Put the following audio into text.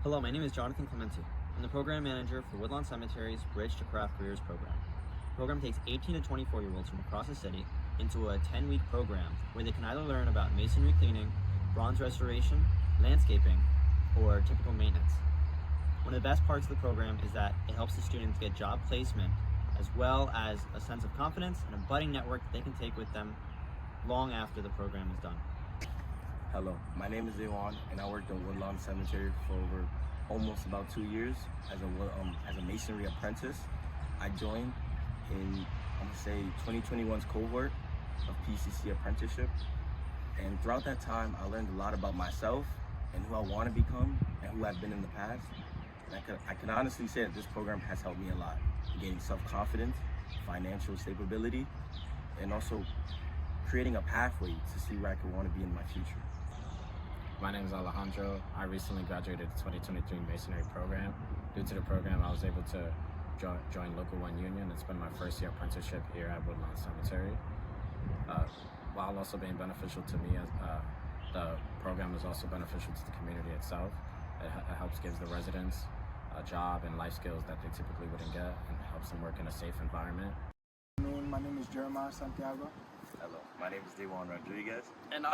Hello, my name is Jonathan Clementi. I'm the program manager for Woodlawn Cemetery's Bridge to Craft Careers program. The program takes 18 to 24-year-olds from across the city into a 10-week program where they can either learn about masonry cleaning, bronze restoration, landscaping, or typical maintenance. One of the best parts of the program is that it helps the students get job placement as well as a sense of confidence and a budding network that they can take with them long after the program is done. Hello, my name is Dewan, and I worked at Woodlawn Cemetery for over almost about 2 years as a masonry apprentice. I joined in, I'm gonna say, 2021's cohort of PCC apprenticeship, and throughout that time, I learned a lot about myself and who I want to become and who I've been in the past. And I can honestly say that this program has helped me a lot, gaining self-confidence, financial stability, and also creating a pathway to see where I could want to be in my future. My name is Alejandro. I recently graduated the 2023 Masonry program. Due to the program, I was able to join Local 1 Union and spend my first year apprenticeship here at Woodlawn Cemetery. While also being beneficial to me, the program is also beneficial to the community itself. It helps give the residents a job and life skills that they typically wouldn't get, and helps them work in a safe environment. My name is Jeremiah Santiago. Hello, my name is Dewan Rodriguez. And